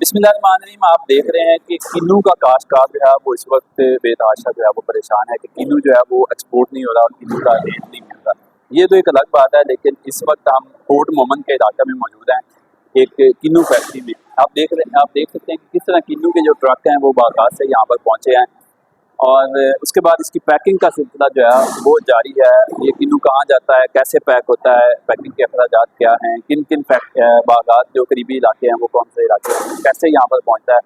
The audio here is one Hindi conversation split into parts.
बिस्मिल्लाहिर्रहमानिर्रहीम। आप देख रहे हैं कि किन्नू का काश्तकार जो है वो इस वक्त बेतहाशा जो है वो परेशान है कि किन्नू जो है वो एक्सपोर्ट नहीं हो रहा और किन्नू का रेट नहीं मिल रहा। ये तो एक अलग बात है, लेकिन इस वक्त हम कोट मोमन के इलाके में मौजूद हैं, एक किन्नू फैक्ट्री में। आप देख सकते हैं कि किस तरह किन्नू के जो ट्रक हैं वो बाकात से यहाँ पर पहुँचे हैं और उसके बाद इसकी पैकिंग का सिलसिला जो है वो जारी है। ये किन्नू कहाँ जाता है, कैसे पैक होता है, पैकिंग के अखराजात क्या हैं, किन किन बागात जो करीबी इलाके हैं वो कौन से इलाके हैं, कैसे यहाँ पर पहुँचता है।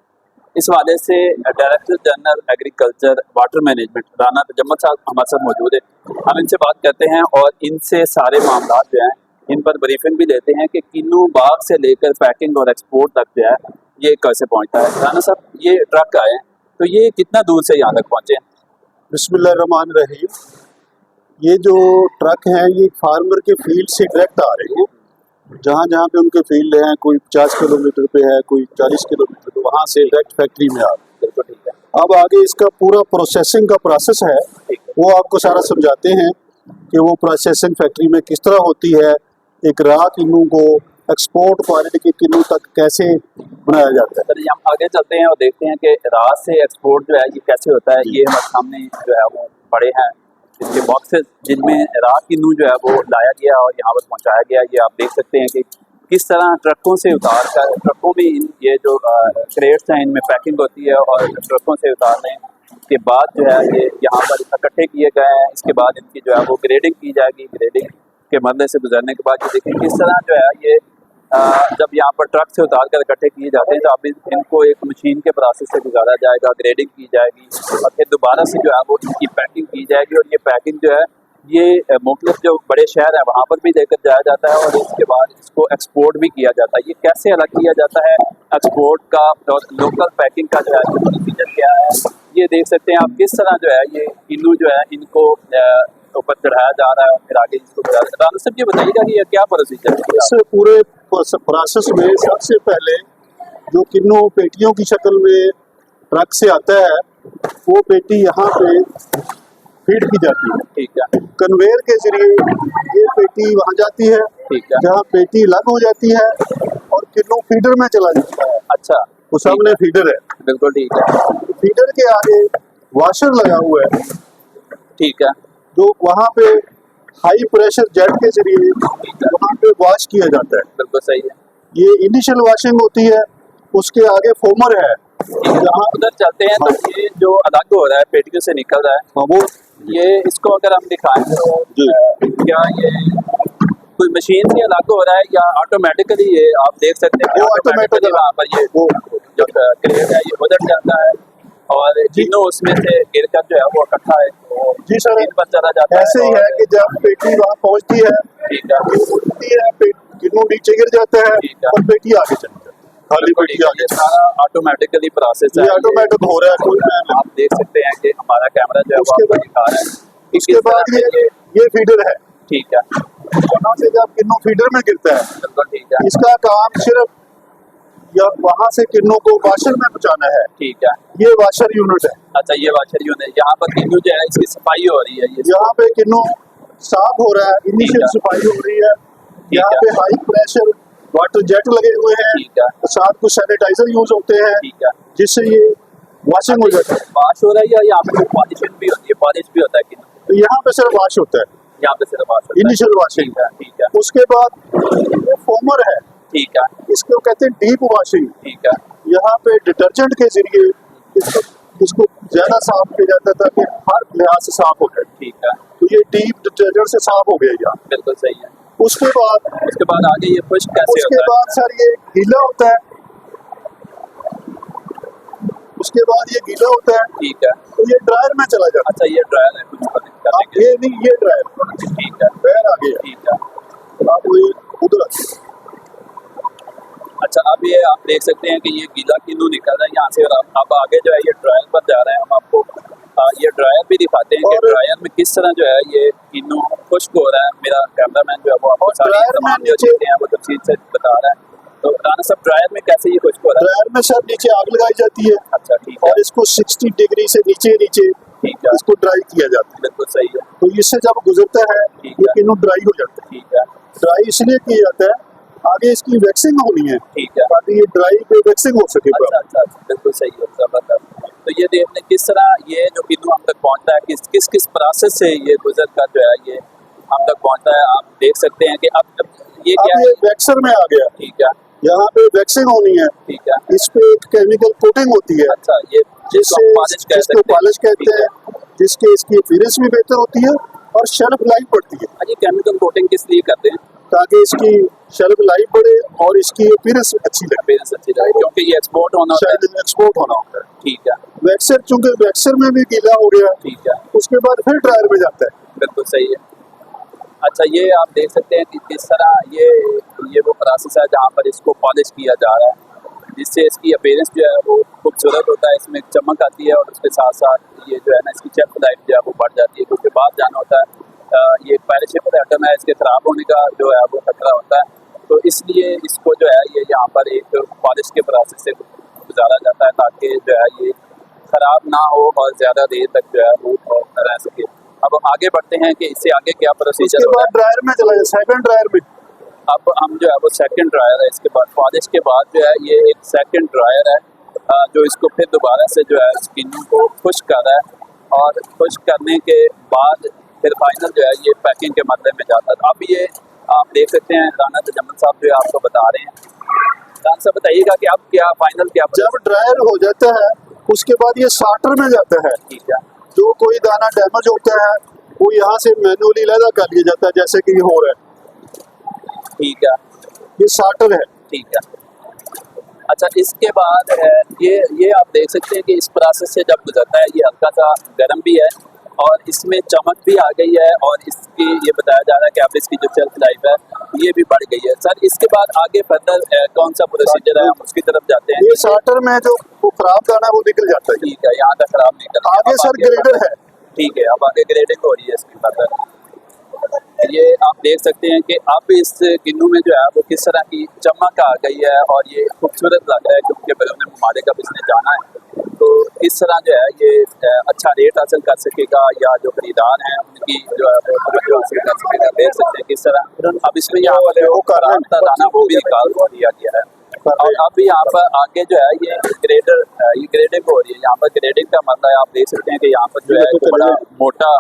इस वाले से director general agriculture water management Rana Tajammal साहब हमारे साथ मौजूद है। हम इनसे बात करते हैं और इनसे सारे मामला जो हैं इन पर ब्रीफिंग भी लेते हैं कि किन्नू बाग से लेकर पैकिंग और एक्सपोर्ट तक जो है ये कैसे पहुँचता है। राना साहब, ये ट्रक आए हैं तो ये कितना दूर से यहाँ तक पहुँचे हैं? बिस्मिल्लाहिर्रहमानिर्रहीम। ये जो ट्रक हैं ये फार्मर के फील्ड से डायरेक्ट आ रहे हैं। जहाँ जहाँ पे उनके फील्ड हैं, कोई 50 किलोमीटर पे है, कोई 40 किलोमीटर पे, वहाँ से डायरेक्ट फैक्ट्री में आ रहे हैं। बिल्कुल ठीक है। अब आगे इसका पूरा प्रोसेसिंग का प्रोसेस है, वो आपको सारा समझाते हैं कि वो प्रोसेसिंग फैक्ट्री में किस तरह होती है। एक रॉ किन्नू को एक्सपोर्ट क्वालिटी के किन्नू तक कैसे बनाया जाता है। सर, हम आगे चलते हैं और देखते हैं कि रात से एक्सपोर्ट जो है ये कैसे होता है। ये हमारे सामने जो है वो पड़े हैं इसके बॉक्सेस जिनमें रात किन्नू जो है वो लाया गया और यहाँ पर पहुँचाया गया। ये आप देख सकते हैं कि किस तरह ट्रकों से उतार कर ट्रकों में ये जो क्रेट्स हैं इनमें पैकिंग होती है और ट्रकों से उतारने के बाद जो है ये यहाँ पर इकट्ठे किए गए हैं। इसके बाद इनकी जो है वो ग्रेडिंग की जाएगी। ग्रेडिंग के मरने से गुजरने के बाद ये देखिए किस तरह जो है ये जब यहाँ पर ट्रक से उतार कर इकट्ठे किए जाते हैं तो अब इनको एक मशीन के प्रोसेस से गुजारा जाएगा, ग्रेडिंग की जाएगी और फिर दोबारा से जो है वो इनकी पैकिंग की जाएगी। और ये पैकिंग जो है ये मुख्तलिफ जो बड़े शहर हैं वहाँ पर भी लेकर जाया जाता है और इसके बाद इसको एक्सपोर्ट भी किया जाता है। ये कैसे अलग किया जाता है एक्सपोर्ट का और लोकल पैकिंग का जो है प्रोसीजर क्या है, ये देख सकते हैं आप किस तरह जो है ये किन्नू जो है इनको ऊपर चढ़ाया जा रहा है और फिर आगे इसको राना साहब ये बताइएगा कि ये क्या प्रोसीजर है? इस पूरे प्रोसेस में सबसे पहले जो किन्नू पेटियों की शक्ल में ट्रक से आता है वो पेटी यहाँ पे फीड की जाती है। ठीक है। कन्वेयर के जरिए ये पेटी वहाँ जाती है, ठीक है। जहाँ पेटी अलग हो जाती है और किन्नू फीडर में चला जाता है। अच्छा, वो सामने फीडर है। बिल्कुल ठीक है। फीडर के आगे वॉशर लगा हुआ है, ठीक है। जो वहाँ पे हाई प्रेशर जेट के जरिए वहाँ पे वॉश किया जाता है। बिल्कुल सही है। ये इनिशियल वॉशिंग होती है, उसके आगे फोमर है। जहाँ उधर चलते हैं तो ये जो अलग हो रहा है पेटियों से निकल रहा है वो ये इसको अगर हम दिखाएं तो क्या ये कोई मशीन से अलग हो रहा है या ऑटोमेटिकली? ये आप देख सकते हैं ऑटोमेटिकली वहाँ पर ये वो जो क्रेट है ये उधर जाता है और जिन्हों उसमें से गिर कर जो है वो इकट्ठा है वो जी सर पर चला जाता है। ऐसे ही है कि जब पेटी वहाँ पहुँचती है, ठीक है, किन्नू नीचे गिर जाता है और पेटी आगे चलती है, खाली पेटी आगे। सारा ऑटोमेटिकली प्रोसेस है, ऑटोमेटिक हो रहा है। कोई आप देख सकते हैं कि हमारा कैमरा जो है वो आपको दिखा रहा है। इसके बाद ये फीडर है। ठीक है। वहाँ से जब किन्नू फीडर में गिरता है, बिल्कुल ठीक है, इसका काम सिर्फ या वहाँ से किन्नू को वाशर में पहुँचाना है। ठीक है। ये वाशर यूनिट है। अच्छा, ये वाशर यूनिट, यहाँ पर किन्नू जो है इसकी सफाई हो रही है। यहाँ पे किन्नू साफ हो रहा है, इनिशियल सफाई हो रही है। यहाँ पे हाई प्रेशर वाटर जेट लगे हुए हैं, साथ कुछ सैनिटाइजर यूज होते हैं, ठीक है, जिससे ये वॉशिंग हो जाता है। वॉश हो रही है, यहाँ पे पॉलिशिंग भी होती है, पॉलिश भी होता है किन्नू? तो यहाँ पे सिर्फ वॉश होता है, यहाँ पे सिर्फ वॉश इनिशियल वॉशिंग। ठीक है। उसके बाद ये फोमर है, ठीक है, इसको कहते हैं डीप वॉशिंग। ठीक है। यहाँ पे डिटर्जेंट के जरिए इसको ज्यादा साफ किया जाता है ताकि हर लिहाज से साफ हो जाए। ठीक है। तो ये डीप डिटर्जेंट से साफ हो गया यहाँ। बिल्कुल सही है। उसके बाद आगे ये खुश्क कैसे होता है? उसके बाद सर ये गीला होता है। उसके बाद ये गीला होता है। ठीक है। तो ये ड्रायर में चला जाता है। अच्छा, ये ड्रायर है कुछ ये नहीं, ये ड्रायर। ठीक है, ड्रायर आ गया। ठीक है। आप वो उधर। अच्छा, अब ये आप देख सकते हैं कि ये गीला किन्नू निकल रहा है यहाँ से और अब आगे जो है ये ड्रायर पर जा रहे हैं। हम आपको ये ड्रायर भी दिखाते हैं कि ड्रायर में किस तरह जो है ये किन्नू खुश्क हो रहा है। मेरा कैमरामैन जो है वो आपको सारी तमाम जो चीजें हैं वो तफसील से बता रहा है। तो राना साहब, ड्रायर में कैसे ये खुश्क हो रहा है? ड्रायर में सर नीचे आग लगाई जाती है। अच्छा, ठीक है। और इसको 60 डिग्री से नीचे ठीक है, इसको ड्राई किया जाता है। बिल्कुल सही है। तो इससे जब गुजरता है ये किन्नू ड्राई हो जाता है। ठीक है। ड्राई इसलिए किया जाता है आगे इसकी वैक्सिंग होनी है ठीक है। ताकि ये ड्राई पे वैक्सिंग हो सके अच्छा अच्छा अच्छा, बिल्कुल सही है, जबरदस्त। तो ये देखने किस तरह ये जो किन्नू हम तक पहुंचता है, किस किस प्रोसेस से ये गुजर कर जो है ये हम तक पहुंचता है, आप देख सकते हैं कि अब ये क्या अब है। ये वैक्सर में आ गया, ठीक है यहाँ पे वैक्सिंग होनी है, ठीक है। इस पे एक केमिकल कोटिंग होती है अच्छा, ये जिससे पॉलिश कह जिसको सकते हैं। पॉलिश कहते ठीक है। हैं, जिसके इसकी अपीयरेंस भी बेहतर होती है और शेल्फ लाइफ बढ़ती है, हाँ, ये केमिकल कोटिंग किस लिए करते हैं? ताकि इसकी शेल्फ लाइफ बढ़े और इसकी अपीयरेंस अच्छी लगे, अपीयरेंस अच्छी रहे, क्योंकि ये एक्सपोर्ट होना होता शायद है। एक्सपोर्ट होना होता है। ठीक है वैक्सर चूंकि वैक्सर में भी गीला हो गया, ठीक है, उसके बाद फिर ड्रायर में जाता है। बिल्कुल सही है। अच्छा, ये आप देख सकते हैं कि किस तरह ये वो प्रोसेस है जहाँ पर इसको पॉलिश किया जा रहा है, जिससे इसकी अपीयरेंस जो है वो खूबसूरत होता है, इसमें एक चमक आती है और उसके साथ साथ ये जो है ना इसकी शेल्फ लाइफ जो है वो बढ़ जाती है, क्योंकि बाहर जाना होता है ये पेरिशेबल आइटम है, इसके ख़राब होने का जो है वो खतरा होता है, तो इसलिए इसको जो है ये यहाँ पर एक पॉलिश के प्रोसेस से गुजारा जाता है ताकि जो है ये ख़राब ना हो और ज़्यादा देर तक जो है वो रह सके। अब हम आगे बढ़ते हैं कि इससे आगे क्या प्रोसीजर उसके होता है। बाद ड्रायर में चला जाए, सेकंड ड्रायर में। अब हम जो है वो सेकंड ड्रायर है, इसके बाद पॉलिश के बाद जो है ये एक सेकंड ड्रायर है जो इसको फिर दोबारा से जो है स्किन को खुश्क कर रहा है और खुश्क करने के बाद फिर फाइनल जो है ये पैकिंग के मरहले में जाता है। अब ये आप देख सकते हैं राना तजम्मल साहब जो है आपको बता रहे हैं। राना साहब बताइएगा कि अब क्या फाइनल क्या जब ड्रायर हो जाता है उसके बाद ये सार्टर में जाता है, ठीक है जो कोई दाना डैमेज होता है वो यहाँ से मैनुअली अलग कर लिया जाता है, जैसे कि ये हो रहा है, ठीक है ये सार्टर है। ठीक है। अच्छा, इसके बाद ये आप देख सकते हैं कि इस प्रोसेस से जब गुजरता है ये हल्का सा गर्म भी है और इसमें चमक भी आ गई है और इसकी ये बताया जा रहा है कि अब इसकी जो शेल्फ लाइफ है ये भी बढ़ गई है। सर, इसके बाद आगे फर्दर कौन सा प्रोसीजर है, हम उसकी तरफ जाते हैं। ये सार्टर में जो वो खराब दाना है वो निकल जाता है। ठीक है, यहाँ तक खराब नहीं करना। आगे सर ग्रेडर है, ठीक है, अब आगे ग्रेडिंग हो रही है इसकी फर्दर। ये आप देख सकते हैं कि अब इस किन्नू में जो है वो किस तरह की चमक आ गई है और ये खूबसूरत लग रहा है, क्योंकि बैरून ममालिक अब इसने जाना है तो किस तरह जो है ये अच्छा रेट हासिल कर सकेगा या जो खरीदार हैं उनकी जो है वो तवज्जो हासिल कर सकेगा। देख सकते हैं किस तरह अब इसमें यहाँ पर वो खराब दाना वो भी निकाल दिया गया है और अब यहाँ पर आगे जो है ये ग्रेडिंग हो रही है। यहाँ पर ग्रेडिंग का मतलब है, आप देख सकते हैं कि यहाँ पर जो है एक बड़ा मोटा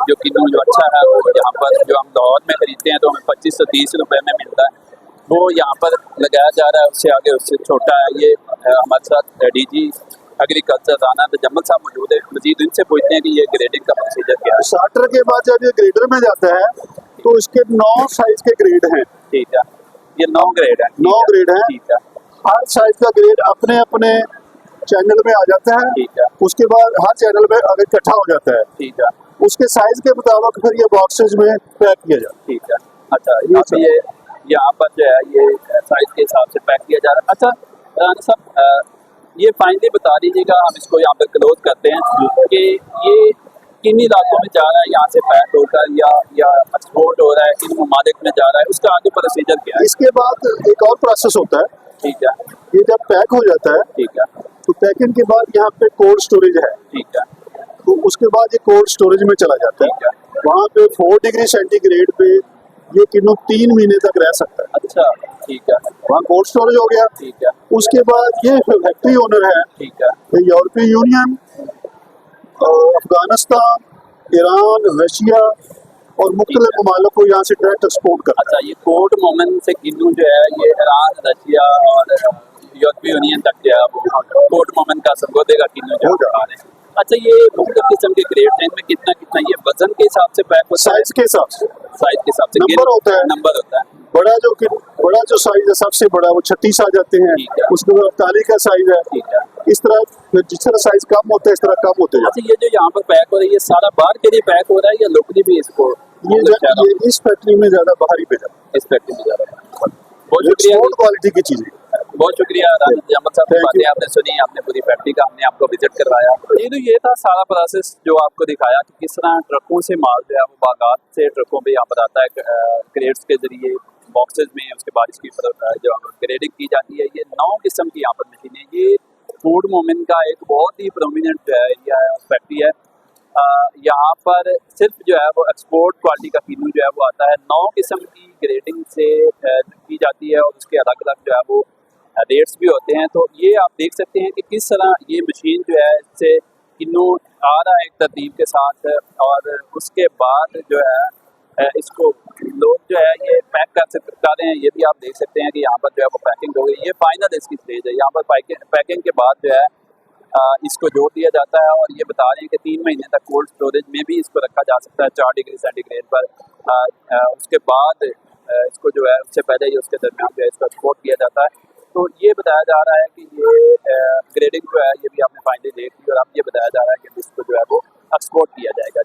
जो किन्नू जो अच्छा है वो यहाँ पर जो हम लाहौर में खरीदते हैं तो हमें 25 से 30 रुपए में मिलता है, वो यहाँ पर लगाया जा रहा है, उससे आगे उससे छोटा है। ये हमारे साथ डीजी एग्रीकल्चर राना तजम्मल साहब मौजूद है, मजीद इनसे पूछते हैं कि ये ग्रेडिंग का प्रोसीजर क्या है। सार्टर के बाद जब ये ग्रेडर में जाता है तो इसके 9 साइज के ग्रेड हैं। ठीक है, ये 9 ग्रेड है। 9 ग्रेड हैं, ठीक है हर साइज का ग्रेड अपने अपने चैनल में आ जाता है। ठीक है उसके बाद हर चैनल में अगर इकट्ठा हो जाता है, ठीक है उसके साइज के मुताबिक फिर ये बॉक्सेस में पैक किया जाता है। ठीक है। अच्छा, अब ये यहाँ पर जो है ये साइज के हिसाब से पैक किया जा रहा है। अच्छा राना साहब, ये फाइनली बता दीजिएगा, हम इसको यहाँ पर क्लोज करते हैं कि ये किन इलाकों में जा रहा है, यहाँ से पैक होकर या एक्सपोर्ट हो रहा है, किन ममालिक में जा रहा है, उसका आगे प्रोसीजर क्या है। इसके बाद एक और प्रोसेस होता है, ठीक है ये जब पैक हो जाता है ठीक है तो पैकिंग के बाद यहाँ पे कोल्ड स्टोरेज है, ठीक है तो उसके बाद ये कोल्ड स्टोरेज में चला जाता ठीक है। वहाँ पे 4 डिग्री सेंटीग्रेड पे ये किन्नू 3 महीने तक रह सकता है। अच्छा ठीक है वहाँ कोल्ड स्टोरेज हो गया। ठीक है उसके बाद ये फैक्ट्री ओनर है, ठीक है ये यूरोपीय यूनियन, अफगानिस्तान, ईरान, रशिया और मुख्तलिफ ममालिक को यहाँ से डायरेक्ट एक्सपोर्ट करता अच्छा, ये कोर्ट मोमेंट से किन्नू जो है ये ईरान, रशिया और यूरोपीय यूनियन तक जो है वो कोर्ट मोमेंट का सरगोदे का किन्नू जो है आ रहे हैं। अच्छा, ये मुख्तलिफ किस्म के ग्रेड हैं, इनमें कितना कितना ये वजन के हिसाब से पैक है। होता है, साइज के हिसाब से साइज के हिसाब से नंबर होता है। नंबर होता है। बड़ा जो साइज है सबसे बड़ा वो 36 आ जाते हैं, ठीक है। उसके बाद 48 का साइज है। ठीक है। इस तरह फिर जिस तरह साइज कम होता है इस तरह कम होते जाते अच्छा, ये जो यहाँ पर पैक हो रहा है ये सारा बाहर के लिए पैक हो रहा है या लोकली भी इसको हैं। ये इस फैक्ट्री में ज्यादा बाहरी पे जाता इस फैक्ट्री में जा रहा है। बहुत है, शुक्रिया, एक्सपोर्ट क्वालिटी की चीजें। बहुत शुक्रिया राना तजम्मल साहब की Thank बातें you. आपने सुनी, आपने पूरी फैक्ट्री का हमने आपको विजिट करवाया। ये था सारा प्रोसेस जो आपको दिखाया कि किस तरह ट्रकों से माल जो है वो बागात से ट्रकों पे यहाँ पर आता है क्रेट्स के जरिए बॉक्सेस में, उसके बाद इसकी जो ग्रेडिंग की जाती है। ये 9 किस्म की यहाँ पर मशीनें, ये फूड मोमेंट का एक बहुत ही प्रोमिनेंट जो है एरिया है, फैक्ट्री है यहाँ पर सिर्फ जो है वो एक्सपोर्ट क्वालिटी का किन्नू जो है वो आता है। 9 किस्म की ग्रेडिंग से की जाती है और उसके अलग अलग जो है वो रेट्स भी होते हैं। तो ये आप देख सकते हैं कि किस तरह ये मशीन जो है इससे किन्नू आ रहा है एक तरतीब के साथ, और उसके बाद जो है इसको लोग जो है ये पैक कर रहे हैं। ये भी आप देख सकते हैं कि यहाँ पर जो है वो पैकिंग हो गई। ये फाइनल इसकी स्टेज है। यहाँ पर पैकिंग के बाद जो है इसको जोड़ दिया जाता है, और ये बता रहे हैं कि 3 महीने तक कोल्ड स्टोरेज में भी इसको रखा जा सकता है 4 डिग्री सेंटीग्रेड पर। उसके बाद इसको जो है उससे पहले ही उसके दरमियान जो है इसको एक्सपोर्ट किया जाता है। तो ये बताया जा रहा है कि ये ग्रेडिंग जो है ये भी आपने फाइनली देख ली, और अब ये बताया जा रहा है कि इसको जो है वो एक्सपोर्ट किया जाएगा।